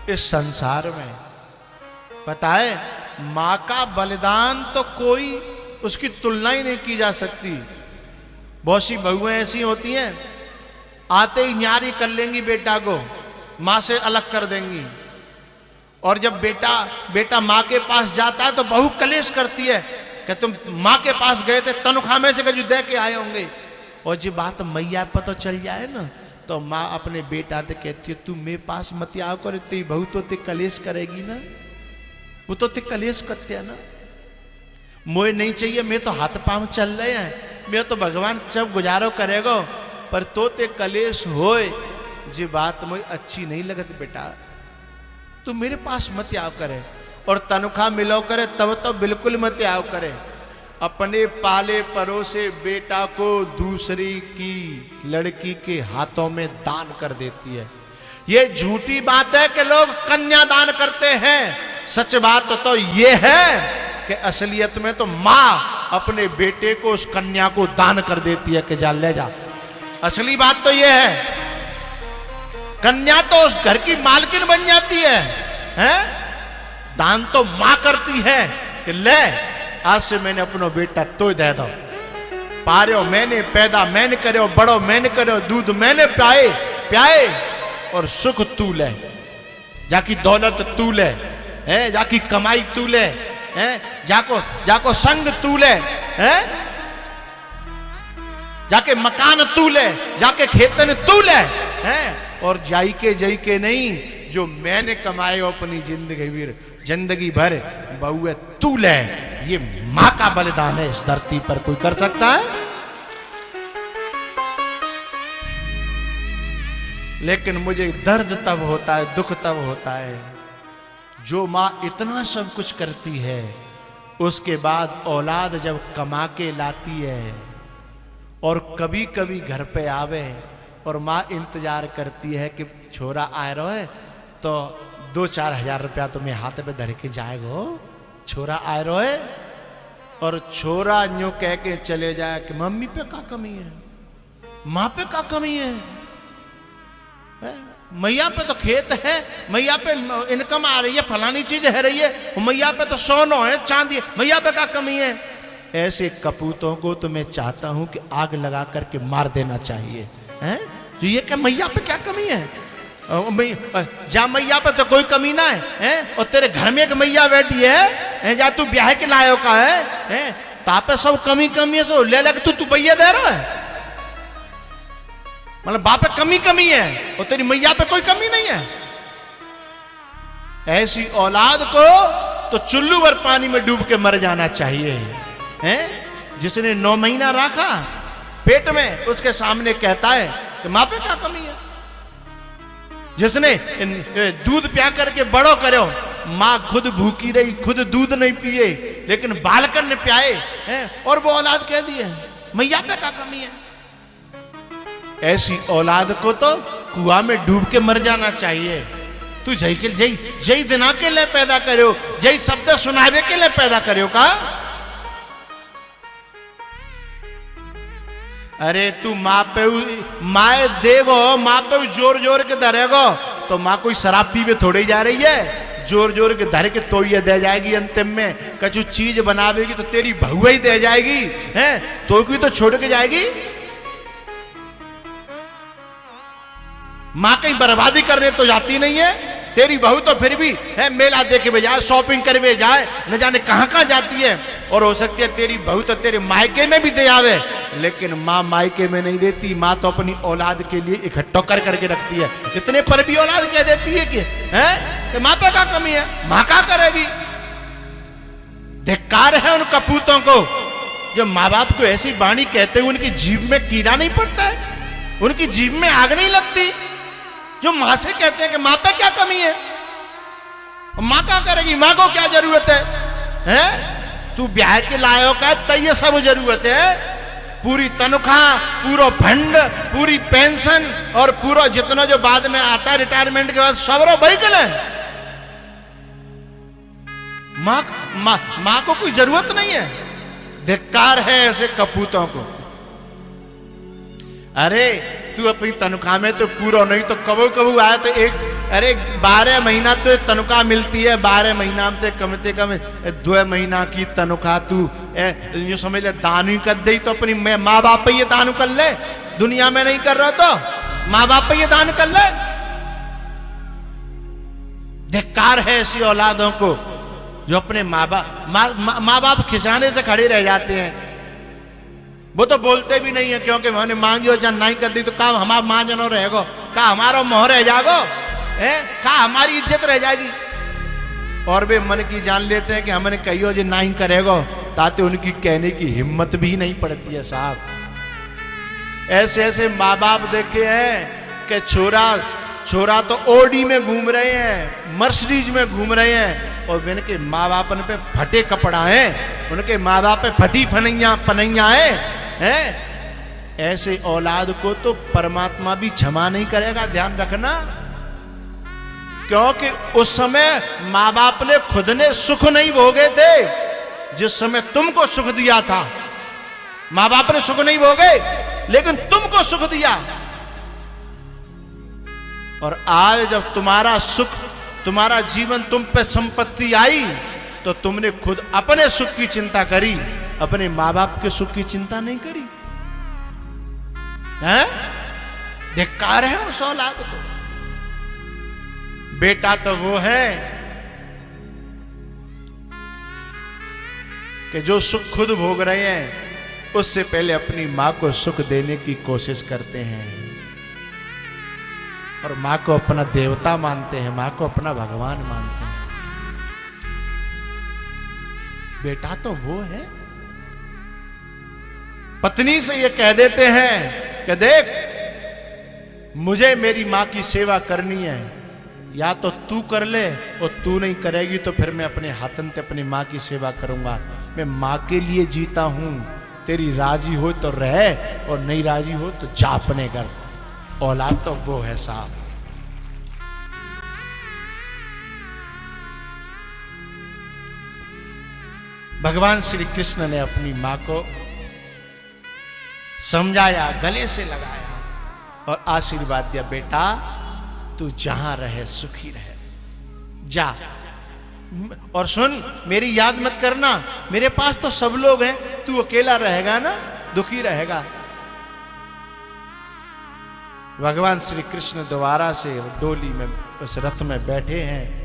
इस संसार में। पता है, मां का बलिदान तो कोई उसकी तुलना ही नहीं की जा सकती। बहुत सी बहुएं ऐसी होती हैं, आते ही न्यारी कर लेंगी बेटा को, मां से अलग कर देंगी। और जब बेटा मां के पास जाता है तो बहू कलेश करती है कि तुम मां के पास गए थे, तनख्वाह में से जो दे के आए होंगे। और जो बात मैया पर तो चल जाए ना, तो माँ अपने बेटा से कहती है तू मेरे पास मत आओ कर, तेरी बहू तो ते कलेश करेगी ना, वो तो ते कलेश करते है ना। मोए नहीं चाहिए, मैं तो हाथ पांव चल रहे हैं, मैं तो भगवान जब गुजारो करेगो, पर तो ते कलेश होए जी बात मुझे अच्छी नहीं लगती बेटा, तू मेरे पास मत आओ करे। और तनख्वाह मिलो करे तब तो बिल्कुल मत आओ करे। अपने पाले परोसे बेटा को दूसरी की लड़की के हाथों में दान कर देती है। ये झूठी बात है कि लोग कन्या दान करते हैं। सच बात तो ये है कि असलियत में तो मां अपने बेटे को उस कन्या को दान कर देती है कि जा ले जा। असली बात तो ये है, कन्या तो उस घर की मालकिन बन जाती है, हैं? दान तो मां करती है कि ले आज से मैंने अपनो बेटा तो दे दो, पारो मैंने पैदा मैंने करो, बड़ो मैंने करो, दूध मैंने प्याए और सुख तू ले, जाकी दौलत तू ले, है जाकी कमाई तू ले, है जाको संग तू ले, है जाके मकान तू ले, जाके खेतन तू ले, है और जाई के नहीं, जो मैंने कमाए अपनी जिंदगी भर बहुए तू ले। ये मां का बलिदान है, इस धरती पर कोई कर सकता है? लेकिन मुझे दर्द तब होता है, दुख तब होता है, जो मां इतना सब कुछ करती है, उसके बाद औलाद जब कमा के लाती है और कभी कभी घर पे आवे और मां इंतजार करती है कि छोरा आ रहा है तो 2-4 हजार रुपया तुम्हें हाथ पे धर के जाएगो, छोरा आ रहा है। और छोरा यूं कह के चले जाए कि मम्मी पे क्या कमी है, मां पे क्या कमी है? मैया पे तो खेत है, मैया पे इनकम आ रही है, फलानी चीज है रही है, मैया पे तो सोना है, चांदी है, मैया पे क्या कमी है? ऐसे कपूतों को तो मैं चाहता हूं कि आग लगा करके मार देना चाहिए, हैं? तो ये क्या मैया पे क्या कमी है? जा मैया पे तो कोई कमी ना है, और तेरे घर में एक मैया बैठी है, जा तू ब्याह के लायो का है, तापे सब कमी है, सो ले ले तू पैया दे रहा है, मतलब बाप पे कमी है और तेरी मैया पे कोई कमी नहीं है। ऐसी औलाद को तो चुल्लू भर पानी में डूब के मर जाना चाहिए, हैं? जिसने 9 महीना रखा पेट में, उसके सामने कहता है कि मां पे क्या कमी है? जिसने दूध प्या करके बड़ो करो, मां खुद भूखी रही, खुद दूध नहीं पिए, लेकिन बालकन ने प्याए, हैं? और वो औलाद कह दी है मैया पे क्या कमी है? ऐसी औलाद को तो कुआं में डूब के मर जाना चाहिए। तू जय दिना के लिए पैदा करो, जय शब्द सुनावे के लिए पैदा करो का? अरे तू माए देगो, माँ पे जोर के धरेगो तो माँ कोई शराब पीवे थोड़ी जा रही है, जोर के धर के तो ये दे जाएगी। अंतिम में कछु चीज बनावेगी तो तेरी बहुआ ही दे जाएगी, हैं? तो कोई तो छोड़ के जाएगी। माँ कहीं बर्बादी करने तो जाती नहीं है, तेरी बहू तो फिर भी है मेला देखे में जाए, शॉपिंग करने जाए, न जाने कहां जाती है। और हो सकती है तेरी बहू तो तेरे मायके में भी दे आवे, लेकिन माँ मायके में नहीं देती। माँ तो अपनी औलाद के लिए इकट्ठा करके रखती है। इतने पर भी औलाद कह देती है कि माँ पे क्या कमी है, माँ क्या करेगी? धिक्कार है उन कपूतों को जो माँ बाप को ऐसी वाणी कहते हुए उनकी जीभ में कीड़ा नहीं पड़ता है, उनकी जीभ में आग नहीं लगती, जो मां से कहते हैं कि मां पे क्या कमी है, मां क्या करेगी, मां को क्या जरूरत है, हैं? तू ब्याह के लायो का तो ये सब जरूरत है, पूरी तनख्वाह, पूरा फंड, पूरी पेंशन और पूरा जितना जो बाद में आता है रिटायरमेंट के बाद सब रो बहीकल है। मां को कोई जरूरत नहीं है। धिक्कार है ऐसे कपूतों को। अरे तू अपनी तनख्वाह में तो पूरा नहीं तो कबू कबू आया तो एक अरे 12 महीना तो तनख्वाह मिलती है, 12 महीना में कम से कम 2 महीना की तनख्वाह तू यूं समझ ले दान ही कर दे तो अपनी माँ बाप पे ये दान कर ले, दुनिया में नहीं कर रहा तो माँ बाप पे ये दान कर ले। धिक्कार है ऐसी औलादों को जो अपने माँ बाप खिसाने से खड़े रह जाते हैं। वो तो बोलते भी नहीं है क्योंकि मैंने मांगी जन नहीं कर दी तो काम हमारा मां जनो रहेगो, का हमारा मोह रह जागो है, का हमारी इज्जत रह जाएगी। और वे मन की जान लेते हैं कि हमने कहियो जो नहीं करेगो, ताते उनकी कहने की हिम्मत भी नहीं पड़ती है साहब। ऐसे ऐसे माँ बाप देखे हैं कि छोरा तो ओडी में घूम रहे हैं, मर्सिडीज में घूम रहे हैं, और उनके माँ बाप पे फटे कपड़ा है, उनके माँ बाप पे फटी पनैया है। ऐसे औलाद को तो परमात्मा भी क्षमा नहीं करेगा, ध्यान रखना। क्योंकि उस समय माँ बाप ने खुद ने सुख नहीं भोगे थे जिस समय तुमको सुख दिया था। माँ बाप ने सुख नहीं भोगे लेकिन तुमको सुख दिया। और आज जब तुम्हारा सुख, तुम्हारा जीवन तुम पे संपत्ति आई तो तुमने खुद अपने सुख की चिंता करी, अपने माँ बाप के सुख की चिंता नहीं करी है। धिक्कार है उस औलाद को। बेटा तो वो है कि जो सुख खुद भोग रहे हैं उससे पहले अपनी मां को सुख देने की कोशिश करते हैं और मां को अपना देवता मानते हैं, मां को अपना भगवान मानते हैं। बेटा तो वो है। पत्नी से ये कह देते हैं कि देख मुझे मेरी मां की सेवा करनी है, या तो तू कर ले और तू नहीं करेगी तो फिर मैं अपने हाथन से अपनी मां की सेवा करूंगा। मैं मां के लिए जीता हूं, तेरी राजी हो तो रह और नहीं राजी हो तो जा अपने घर। औलाद तो वो है साहब। भगवान श्री कृष्ण ने अपनी मां को समझाया, गले से लगाया और आशीर्वाद दिया, बेटा तू जहां रहे सुखी रहे, जा। और सुन, मेरी याद मत करना, मेरे पास तो सब लोग हैं, तू अकेला रहेगा ना, दुखी रहेगा। भगवान श्री कृष्ण दोबारा से डोली में, उस रथ में बैठे हैं